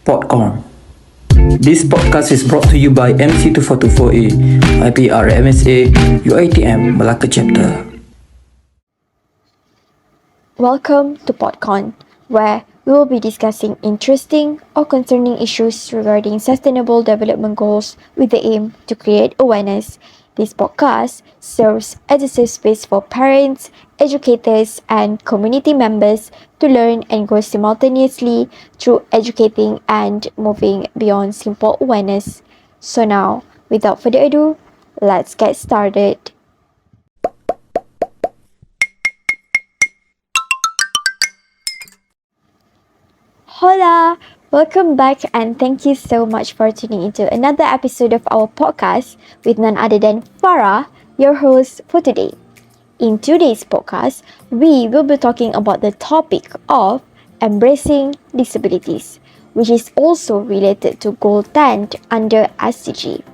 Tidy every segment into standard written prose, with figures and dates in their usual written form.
Podcorn. This podcast is brought to you by MC2424A, IPRMSA, UITM, Malacca Chapter. Welcome to Podcorn, where we will be discussing interesting or concerning issues regarding sustainable development goals with the aim to create awareness. This podcast serves as a safe space for parents, educators, and community members to learn and grow simultaneously through educating and moving beyond simple awareness. So now, without further ado, let's get started. Hola! Welcome back and thank you so much for tuning into another episode of our podcast with none other than Farah, your host for today. In today's podcast, we will be talking about the topic of embracing disabilities, which is also related to Goal 10 under SDG.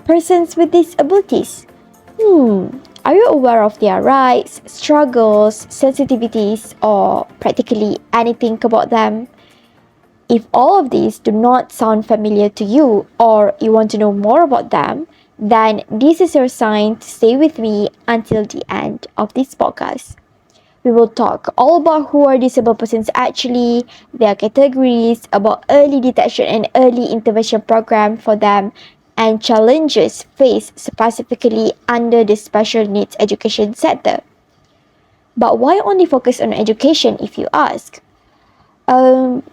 Persons with disabilities. Are you aware of their rights, struggles, sensitivities, or practically anything about them? If all of these do not sound familiar to you or you want to know more about them, then this is your sign to stay with me until the end of this podcast. We will talk all about who are disabled persons actually, their categories, about early detection and early intervention program for them, and challenges faced specifically under the special needs education sector. But why only focus on education if you ask?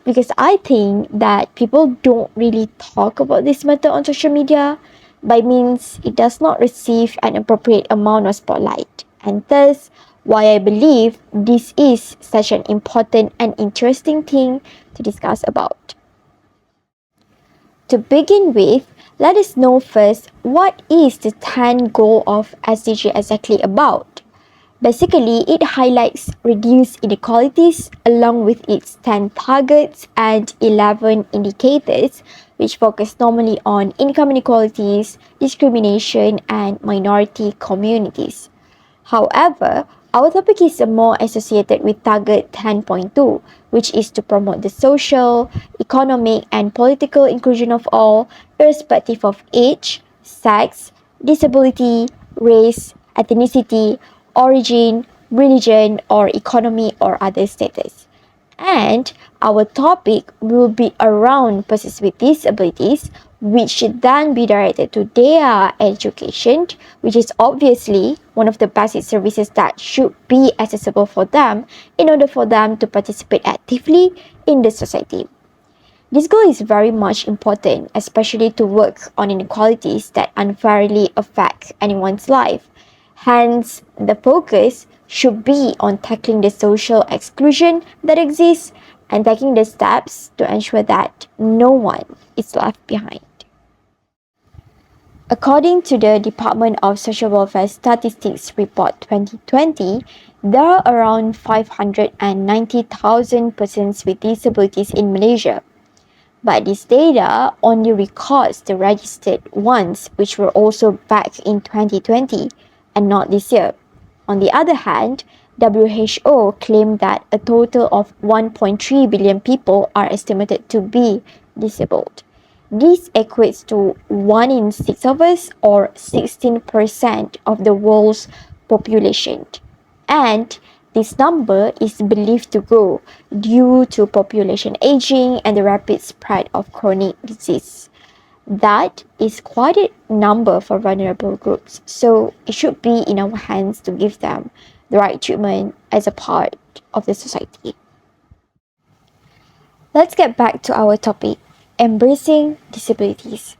Because I think that people don't really talk about this matter on social media, by means it does not receive an appropriate amount of spotlight, and thus why I believe this is such an important and interesting thing to discuss about. To begin with, let us know first what is the 10 goal of SDG exactly about. Basically, it highlights reduced inequalities along with its 10 targets and 11 indicators, which focus normally on income inequalities, discrimination, and minority communities. However, our topic is more associated with Target 10.2, which is to promote the social, economic, and political inclusion of all, irrespective of age, sex, disability, race, ethnicity, origin, religion, or economy or other status. And our topic will be around persons with disabilities, which should then be directed to their education, which is obviously one of the basic services that should be accessible for them in order for them to participate actively in the society. This goal is very much important, especially to work on inequalities that unfairly affect anyone's life. Hence, the focus should be on tackling the social exclusion that exists and taking the steps to ensure that no one is left behind. According to the Department of Social Welfare Statistics Report 2020, there are around 590,000 persons with disabilities in Malaysia. But this data only records the registered ones, which were also back in 2020 and not this year. On the other hand, WHO claimed that a total of 1.3 billion people are estimated to be disabled. This equates to 1 in 6 of us, or 16% of the world's population. And this number is believed to grow due to population aging and the rapid spread of chronic disease. That is quite a number for vulnerable groups, so it should be in our hands to give them the right treatment as a part of the society. Let's get back to our topic, embracing disabilities.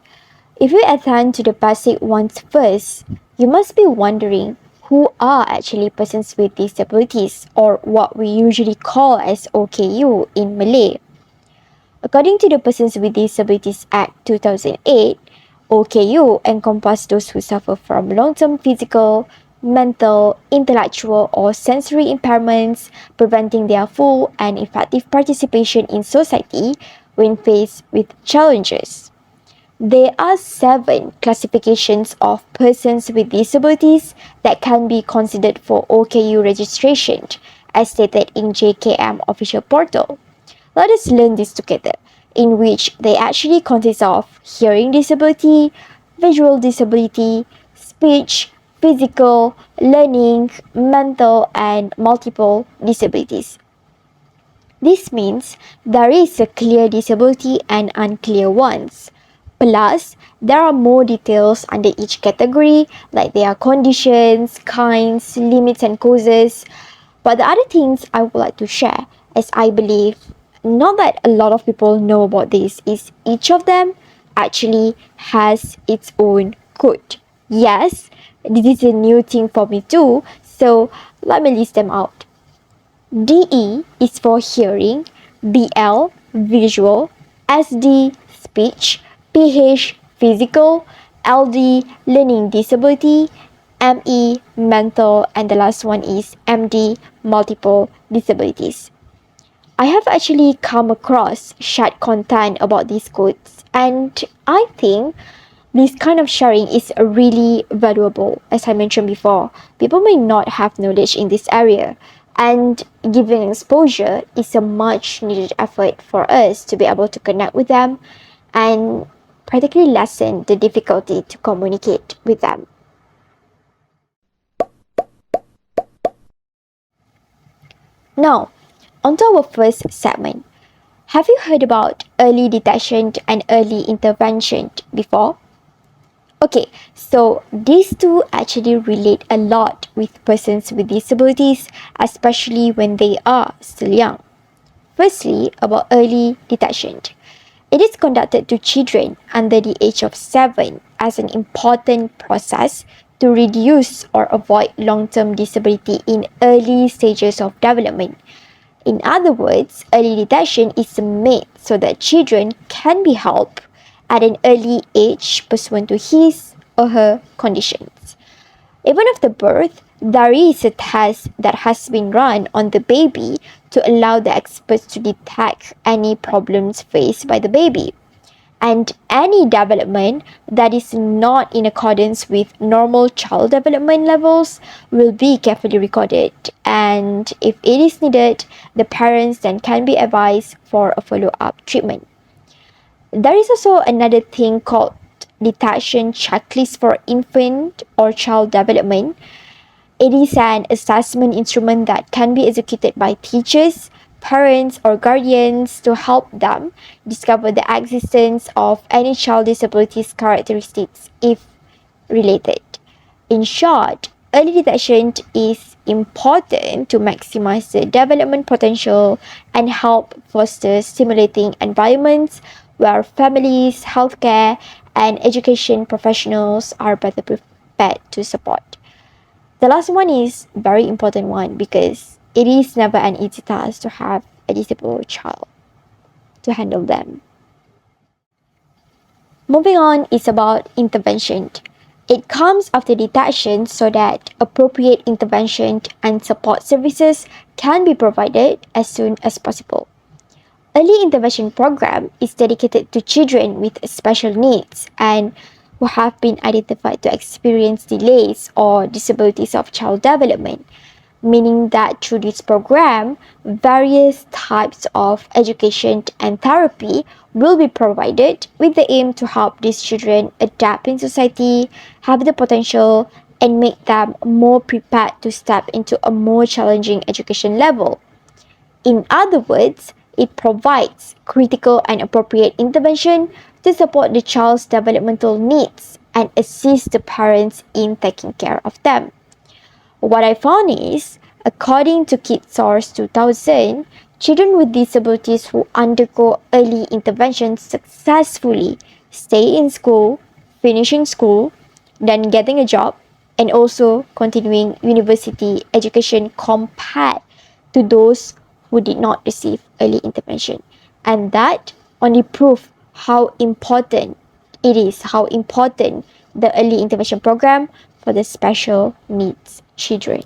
If we attend to the basic ones first, you must be wondering who are actually persons with disabilities, or what we usually call as OKU in Malay. According to the Persons with Disabilities Act 2008, OKU encompass those who suffer from long-term physical, mental, intellectual, or sensory impairments, preventing their full and effective participation in society when faced with challenges. There are 7 classifications of persons with disabilities that can be considered for OKU registration, as stated in JKM official portal. Let us learn this together. in which they actually consist of hearing disability, visual disability, speech, physical, learning, mental, and multiple disabilities. This means there is a clear disability and unclear ones. Plus, there are more details under each category, like their conditions, kinds, limits, and causes. But the other things I would like to share, as I believe not that a lot of people know about this, is each of them actually has its own code. Yes, this is a new thing for me too, so let me list them out. DE is for hearing, BL visual, SD speech, PH physical, LD learning disability, ME mental, and the last one is MD multiple disabilities. I have actually come across shared content about these codes, and I think this kind of sharing is really valuable. As I mentioned before, people may not have knowledge in this area, and giving exposure is a much needed effort for us to be able to connect with them and practically lessen the difficulty to communicate with them. Now, on to our first segment. Have you heard about early detection and early intervention before? Okay, so these two actually relate a lot with persons with disabilities, especially when they are still young. Firstly, about early detection. It is conducted to children under the age of 7 as an important process to reduce or avoid long-term disability in early stages of development. In other words, early detection is made so that children can be helped at an early age pursuant to his or her conditions. Even after birth, there is a test that has been run on the baby to allow the experts to detect any problems faced by the baby. And any development that is not in accordance with normal child development levels will be carefully recorded. And if it is needed, the parents then can be advised for a follow-up treatment. There is also another thing called detection checklist for infant or child development. It is an assessment instrument that can be executed by teachers, parents, or guardians to help them discover the existence of any child disabilities characteristics if related. In short, early detection is important to maximize the development potential and help foster stimulating environments where families, healthcare, and education professionals are better prepared to support. The last one is very important one because it is never an easy task to have a disabled child to handle them. Moving on is about intervention. It comes after detection so that appropriate intervention and support services can be provided as soon as possible. Early intervention program is dedicated to children with special needs and who have been identified to experience delays or disabilities of child development, meaning that through this program, various types of education and therapy will be provided with the aim to help these children adapt in society, have the potential, and make them more prepared to step into a more challenging education level. In other words, it provides critical and appropriate intervention to support the child's developmental needs and assist the parents in taking care of them. What I found is, according to KidSource 2000, children with disabilities who undergo early intervention successfully stay in school, finishing school, then getting a job, and also continuing university education compared to those who did not receive early intervention. And that only proves how important it is, how important the early intervention program for the special needs children.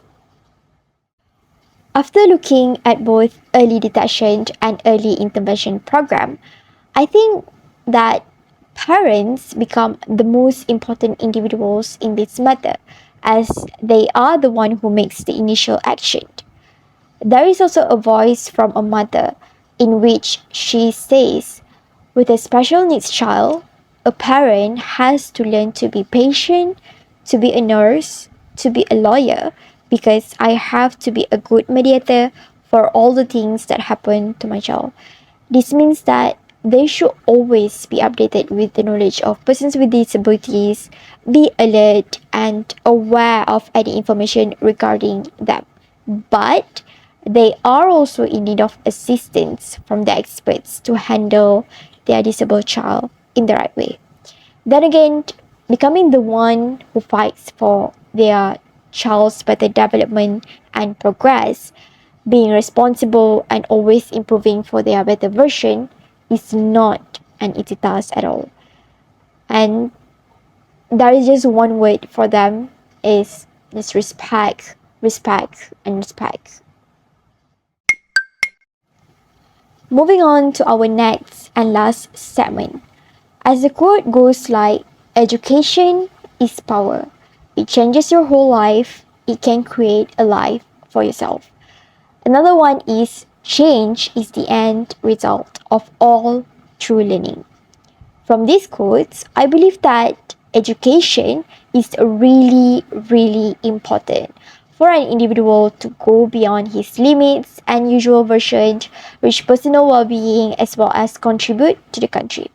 After looking at both early detection and early intervention program, I think that parents become the most important individuals in this matter as they are the one who makes the initial action. There is also a voice from a mother in which she says, With a special needs child, a parent has to learn to be patient, to be a nurse, to be a lawyer, because I have to be a good mediator for all the things that happen to my child. This means that they should always be updated with the knowledge of persons with disabilities, be alert and aware of any information regarding them. But they are also in need of assistance from the experts to handle their disabled child in the right way. Then again, becoming the one who fights for their child's better development and progress, being responsible and always improving for their better version is not an easy task at all. And there is just one word for them is just respect, respect, and respect. Moving on to our next and last segment. As the quote goes like, education is power. It changes your whole life. It can create a life for yourself. Another one is change is the end result of all true learning. From these quotes, I believe that education is really, really important for an individual to go beyond his limits and usual versions, reach personal well-being as well as contribute to the country.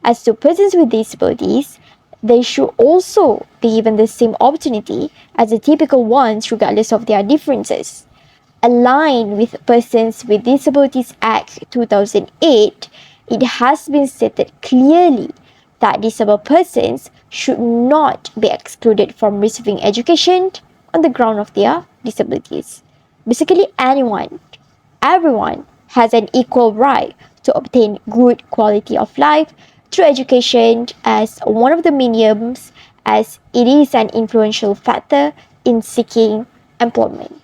As to persons with disabilities, they should also be given the same opportunity as the typical ones regardless of their differences. Aligned with Persons with Disabilities Act 2008, it has been stated clearly that disabled persons should not be excluded from receiving education on the ground of their disabilities. Basically, everyone has an equal right to obtain good quality of life through education as one of the mediums, as it is an influential factor in seeking employment.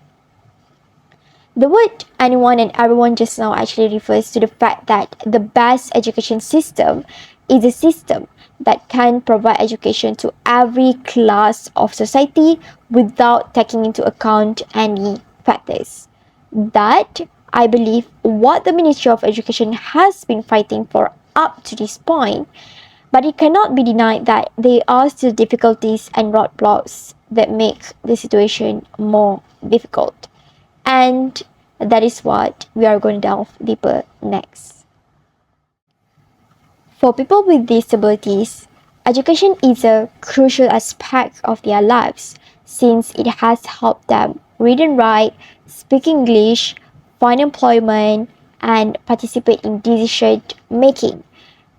The word anyone and everyone just now actually refers to the fact that the best education system is a system that can provide education to every class of society without taking into account any factors. That, I believe, what the Ministry of Education has been fighting for up to this point, but it cannot be denied that there are still difficulties and roadblocks that make the situation more difficult. And that is what we are going to delve deeper next. For people with disabilities, education is a crucial aspect of their lives since it has helped them read and write, speak English, find employment, and participate in decision making.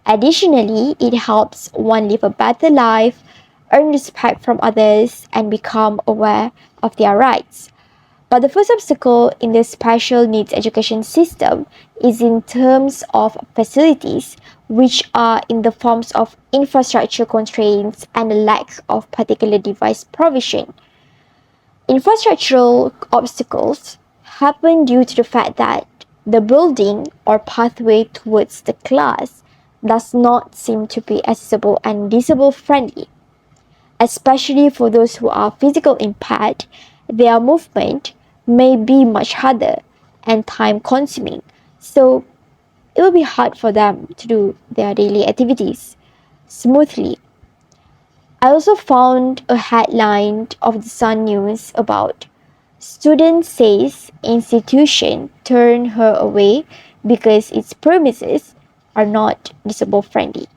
Additionally, it helps one live a better life, earn respect from others, and become aware of their rights. But the first obstacle in the special needs education system is in terms of facilities, which are in the forms of infrastructure constraints and a lack of particular device provision. Infrastructural obstacles happen due to the fact that the building or pathway towards the class does not seem to be accessible and disable friendly. Especially for those who are physical impaired, their movement may be much harder and time consuming. So it will be hard for them to do their daily activities smoothly. I also found a headline of the Sun News about student says institution turn her away because its premises are not disabled friendly.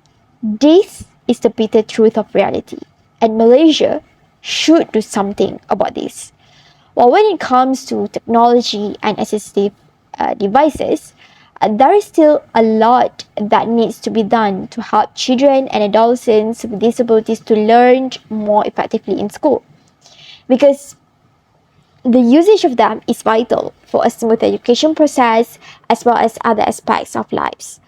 This is the bitter truth of reality, and Malaysia should do something about this. Well, when it comes to technology and assistive devices, there is still a lot that needs to be done to help children and adolescents with disabilities to learn more effectively in school. Because the usage of them is vital for a smooth education process as well as other aspects of lives.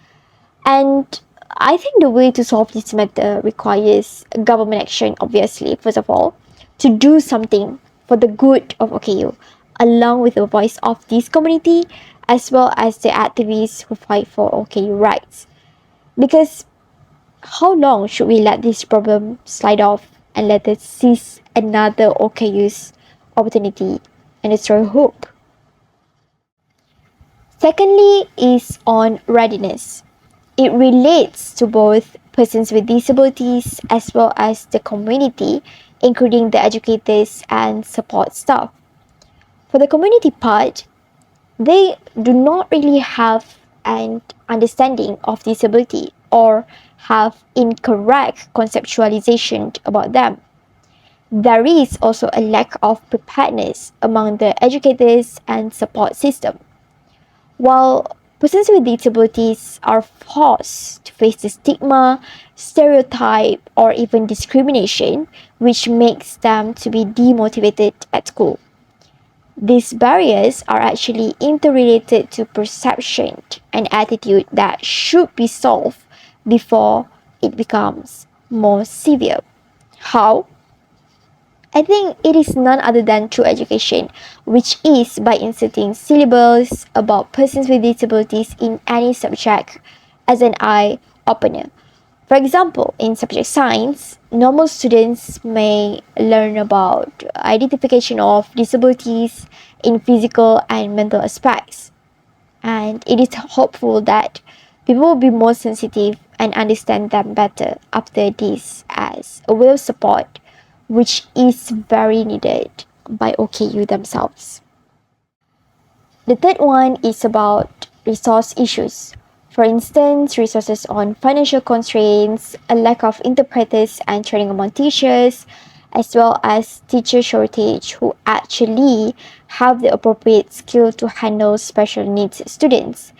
And I think the way to solve this matter requires government action, obviously, first of all, to do something for the good of OKU, along with the voice of this community, as well as the activists who fight for OKU rights. Because how long should we let this problem slide off and let us seize another OKU's opportunity and destroy hope? Secondly is on readiness. It relates to both persons with disabilities as well as the community, including the educators and support staff. For the community part, they do not really have an understanding of disability or have incorrect conceptualization about them. There is also a lack of preparedness among the educators and support system. While persons with disabilities are forced to face the stigma, stereotype, or even discrimination, which makes them to be demotivated at school. These barriers are actually interrelated to perception and attitude that should be solved before it becomes more severe. How? I think it is none other than through education, which is by inserting syllables about persons with disabilities in any subject as an eye opener. For example, in subject science, normal students may learn about identification of disabilities in physical and mental aspects. And it is hopeful that people will be more sensitive and understand them better after this as a way of support, which is very needed by OKU themselves. The third one is about resource issues. For instance, resources on financial constraints, a lack of interpreters and training among teachers, as well as teacher shortage who actually have the appropriate skill to handle special needs students.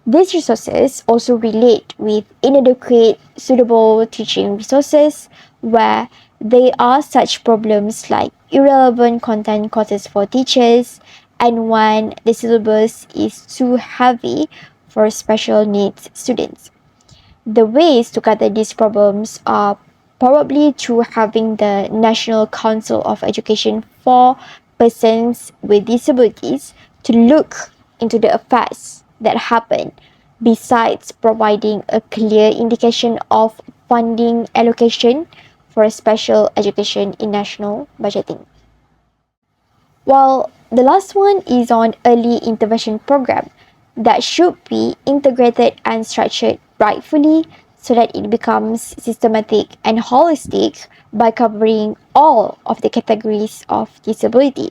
These resources also relate with inadequate, suitable teaching resources where there are such problems like irrelevant content courses for teachers and when the syllabus is too heavy for special needs students. The ways to counter these problems are probably through having the National Council of Education for Persons with Disabilities to look into the affairs that happen, besides providing a clear indication of funding allocation for special education in national budgeting. While the last one is on early intervention program that should be integrated and structured rightfully so that it becomes systematic and holistic by covering all of the categories of disability.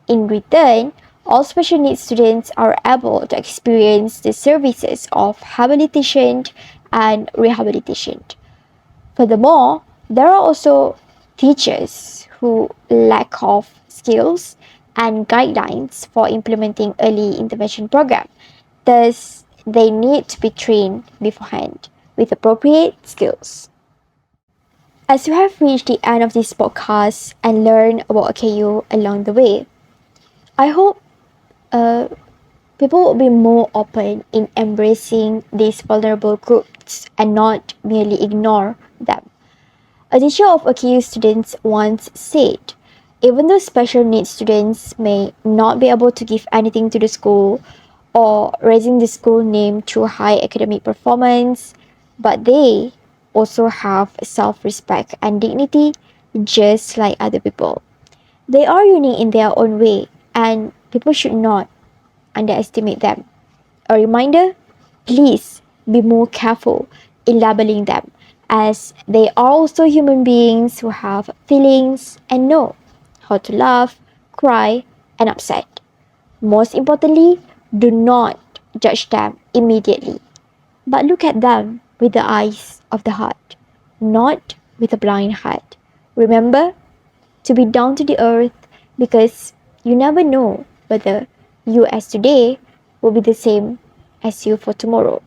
In return, all special needs students are able to experience the services of habilitation and rehabilitation. Furthermore, there are also teachers who lack of skills and guidelines for implementing early intervention program. Thus, they need to be trained beforehand with appropriate skills. As you have reached the end of this podcast and learned about OKU along the way, I hope people will be more open in embracing these vulnerable groups and not merely ignore them. A teacher of OKU students once said, even though special needs students may not be able to give anything to the school or raising the school name through high academic performance, but they also have self-respect and dignity just like other people. They are unique in their own way and people should not underestimate them. A reminder, please be more careful in labeling them as they are also human beings who have feelings and know how to laugh, cry, and upset. Most importantly, do not judge them immediately, but look at them with the eyes of the heart, not with a blind heart. Remember to be down to the earth because you never know whether you as today will be the same as you for tomorrow.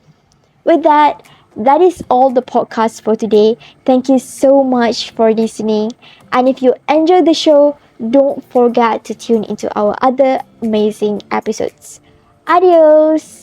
With that, that is all the podcast for today. Thank you so much for listening. And if you enjoyed the show, don't forget to tune into our other amazing episodes. Adios!